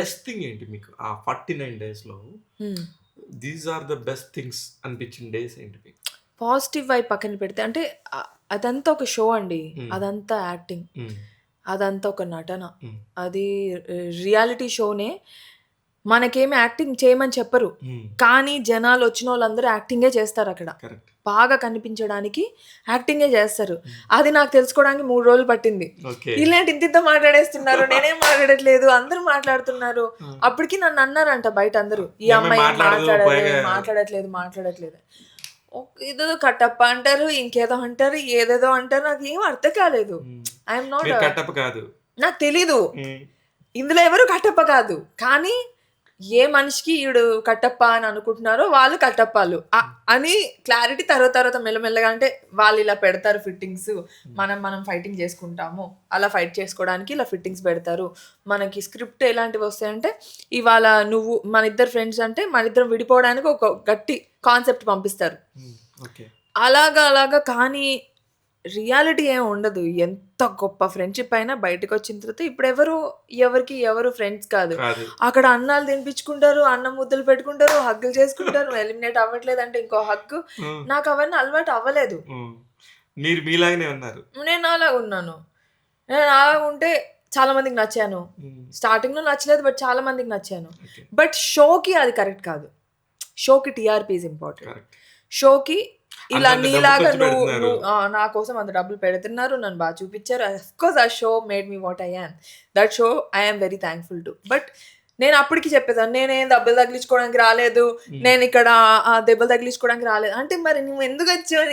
Best thing ఏంటి మీకు ఆ 49 డేస్‌లో? These are the best things అనిపించిన డేస్ ఏంటి మీకు? పాజిటివ్ వైబ్ పక్కన పెడితే అంటే అదంతా ఒక షో అండి. అదంతా యాక్టింగ్. అదంతా ఒక నటన. అది రియాలిటీ షోనే. మనకేమి యాక్టింగ్ చేయమని చెప్పరు. కానీ జనాలు వచ్చినోళ్ళందరూ యాక్టింగే చేస్తారక్కడ. కరెక్ట్. బాగా కనిపించడానికి యాక్టింగే చేస్తారు. అది నాకు తెలుసుకోవడానికి 3 రోజులు పట్టింది. ఓకే. ఈళ్ళేంటి ఇంతింత మాట్లాడేస్తున్నారు, నేనేం మాట్లాడట్లేదు, అందరూ మాట్లాడుతున్నారు. అప్పటికి నన్ను అన్నారంట బయట అందరూ, ఈ అమ్మాయి మాట్లాడట్లేదు. ఇదేదో కట్టప్ప అంటారు, ఇంకేదో అంటారు, ఏదేదో అంటారు. నాకేం అర్థం కాలేదు. ఐఎమ్ నాట్ కట్టప్ప కాదు. నాకు తెలీదు. ఇందులో ఎవరు కట్టప్ప కాదు. కానీ ఏ మనిషికి ఈడు కట్టప్ప అని అనుకుంటున్నారో వాళ్ళు కట్టప్పాలు అని క్లారిటీ తర్వాత మెల్లమెల్లగా, అంటే వాళ్ళు ఇలా పెడతారు ఫిట్టింగ్స్, మనం ఫైటింగ్ చేసుకుంటాము, అలా ఫైట్ చేసుకోవడానికి ఇలా ఫిట్టింగ్స్ పెడతారు. మనకి స్క్రిప్ట్ ఎలాంటివి వస్తాయంటే, ఇవాళ నువ్వు మన ఇద్దరు ఫ్రెండ్స్ అంటే మన ఇద్దరం విడిపోవడానికి ఒక గట్టి కాన్సెప్ట్ పంపిస్తారు. అలాగా. కానీ రియాలిటీ ఏం ఉండదు. ఎంత గొప్ప ఫ్రెండ్షిప్ అయినా బయటకు వచ్చిన తర్వాత ఇప్పుడు ఎవరు ఫ్రెండ్స్ కాదు. అక్కడ అన్నాలు తినిపించుకుంటారు, అన్నం ముద్దలు పెట్టుకుంటారు, హగ్గులు చేసుకుంటారు. ఎలిమినేట్ అవ్వట్లేదు అంటే ఇంకో హగ్గు. నాకు అవన్నీ అలవాటు అవ్వలేదు. మీరు మీలాగానే ఉన్నారు. నేను అలాగ ఉన్నాను. నేను అలాగ ఉంటే చాలా మందికి నచ్చాను. స్టార్టింగ్ లో నచ్చలేదు, బట్ చాలా మందికి నచ్చాను. బట్ షోకి అది కరెక్ట్ కాదు. షోకి టీఆర్పీ ఇస్ ఇంపార్టెంట్. షోకి ఇలా నీలాగా నువ్వు నా కోసం అంత డబ్బులు పెడుతున్నారు, నన్ను బాగా చూపించారు. అఫ్కోర్స్ ఆ show made me what I am. That show I am very thankful to. But నేను అప్పటికి చెప్పేదాన్ని, నేనేం దెబ్బలు తగిలించుకోవడానికి రాలేదు, నేను ఇక్కడ దెబ్బలు తగిలించుకోవడానికి రాలేదు అంటే, మరి నువ్వు ఎందుకు వచ్చావు,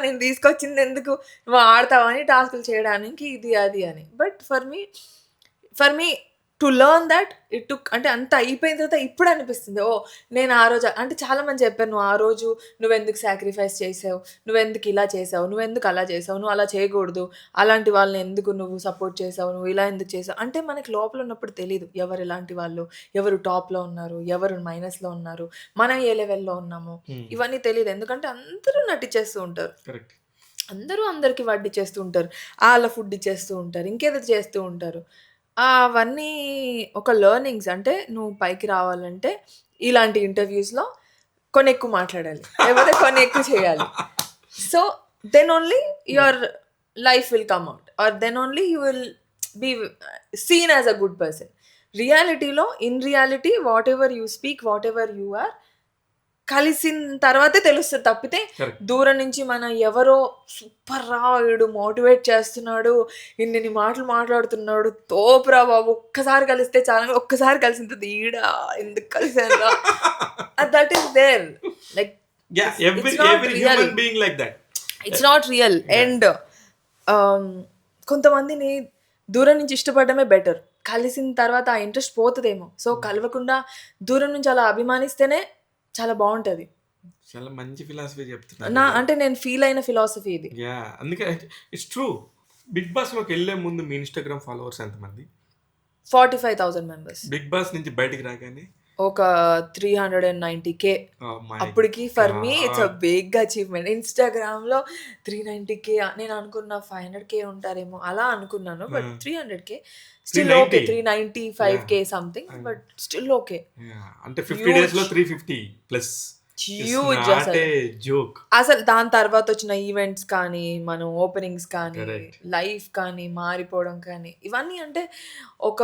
నేను తీసుకొచ్చింది ఎందుకు, నువ్వు ఆడతావని, టాస్కులు చేయడానికి, ఇది అది అని. But for me to learn that it took, అంటే అంత అయిపోయిన తర్వాత ఇప్పుడు అనిపిస్తుంది, నేను ఆ రోజు, అంటే చాలా మంది చెప్పారు, నువ్వు ఆ రోజు నువ్వెందుకు సాక్రిఫైస్ చేసావు, నువ్వెందుకు ఇలా చేసావు, నువ్వెందుకు అలా చేసావు, నువ్వు అలా చేయకూడదు, అలాంటి వాళ్ళని ఎందుకు నువ్వు సపోర్ట్ చేసావు, నువ్వు ఇలా ఎందుకు చేసావు అంటే, మనకి లోపల ఉన్నప్పుడు తెలియదు ఎవరు ఎలాంటి వాళ్ళు, ఎవరు టాప్లో ఉన్నారు, ఎవరు మైనస్లో ఉన్నారు, మనం ఏ లెవెల్లో ఉన్నాము, ఇవన్నీ తెలియదు. ఎందుకంటే అందరూ నటించేస్తూ ఉంటారు. అందరూ అందరికి వడ్డీ చేస్తూ ఉంటారు, వాళ్ళ ఫుడ్ ఇచ్చేస్తూ ఉంటారు, ఇంకేదో చేస్తూ ఉంటారు. అవన్నీ ఒక లెర్నింగ్స్. అంటే నువ్వు పైకి రావాలంటే ఇలాంటి ఇంటర్వ్యూస్లో కొన్ని ఎక్కువ మాట్లాడాలి, లేకపోతే కొన్ని ఎక్కువ చేయాలి. So then only your life will come out, or then only you will be seen as a good person. రియాలిటీలో, in reality whatever you speak, whatever you are, కలిసిన తర్వాతే తెలుస్తుంది. తప్పితే దూరం నుంచి మనం ఎవరో సూపర్ రా, వీడు మోటివేట్ చేస్తున్నాడు, ఇన్ని మాటలు మాట్లాడుతున్నాడు, తోపురా బాబు, ఒక్కసారి కలిస్తే చాలా, ఒక్కసారి కలిసిన తర్వాత ఈడా ఎందుకు కలిసాను, that is there. Like it's not real. And కొంతమందిని దూరం నుంచి ఇష్టపడమే బెటర్. కలిసిన తర్వాత ఆ ఇంట్రెస్ట్ పోతుందేమో. సో కలవకుండా దూరం నుంచి అలా అభిమానిస్తేనే చాలా బాగుంటది. చాలా మంచి ఫిలాసఫీ చెప్తున్నారు. అంటే నేను ఫీల్ అయిన ఫిలాసఫీ ఇది. అందుకే ఇట్స్ ట్రూ. బిగ్ బాస్ లోకి వెళ్ళే ముందు మీ ఇన్స్టాగ్రామ్ ఫాలోవర్స్ ఎంతమంది? 45,000 మెంబర్స్. బిగ్ బాస్ నుంచి బయటికి రాగానే ఒక 390K. అప్పటికి for me it's a big achievement. Instagram లో 390K. నేను అనుకున్నా 500K ఉంటారేమో అలా అనుకున్నాను, but 300K still okay. 395K something, but still okay. అంటే 50 డేస్ లో 350 ప్లస్. అసలు దాని తర్వాత వచ్చిన ఈవెంట్స్ కానీ, మనం ఓపెనింగ్స్ కానీ, లైఫ్ కానీ, మారిపోవడం కానీ, ఇవన్నీ అంటే ఒక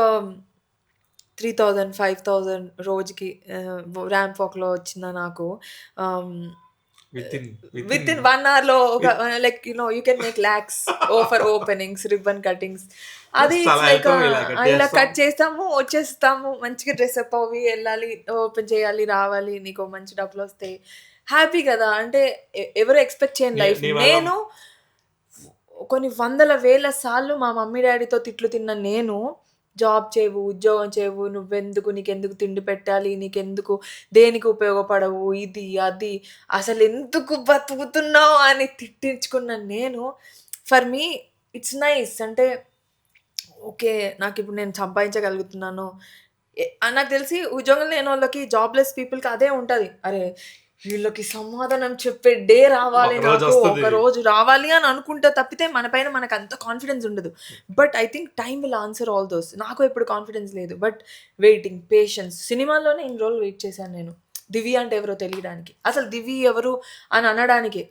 3,000 5,000 రోజుకి ర్యాంప్ వాక్లో వచ్చిందా నాకు. విత్ ఇన్ 1 hour లో like you can make lakhs for openings, ribbon cuttings. అది ఇలా కట్ చేస్తాము, వచ్చేస్తాము, మంచిగా డ్రెస్ అప్ అవి వెళ్ళాలి, ఓపెన్ చేయాలి, రావాలి, నీకు మంచి డబ్బులు వస్తాయి, హ్యాపీ కదా. అంటే ఎవరు ఎక్స్పెక్ట్ చేయని లైఫ్. నేను కొన్ని 100,000 సార్లు మా మమ్మీ డాడీతో తిట్లు తిన్న నేను, జాబ్ చేయవు, ఉద్యోగం చేయవు, నువ్వెందుకు, నీకెందుకు తిండి పెట్టాలి, నీకెందుకు, దేనికి ఉపయోగపడవు, ఇది అది, అసలు ఎందుకు బతుకుతున్నావు అని తిట్టించుకున్న నేను, ఫర్ మీ ఇట్స్ నైస్. అంటే ఓకే, నాకు ఇప్పుడు నేను సంపాదించగలుగుతున్నాను. నాకు తెలిసి ఉద్యోగం లేని వాళ్ళకి, జాబ్లెస్ పీపుల్కి అదే ఉంటుంది. అరే వీళ్ళకి సమాధానం చెప్పే డే రావాలి, ఒక రోజు నాకు వస్తది. ఒక రోజు రావాలి అని అనుకుంటే తప్పితే మన పైన మనకు అంత కాన్ఫిడెన్స్ ఉండదు. But I think time will answer all those. నాకు ఎప్పుడు కాన్ఫిడెన్స్ లేదు, బట్ వెయిటింగ్, పేషెన్స్. సినిమాల్లోనే ఇన్ని రోజులు వెయిట్ చేశాను నేను దివి అంటే ఎవరో తెలియడానికి, అసలు దివి ఎవరు అని అనడానికి.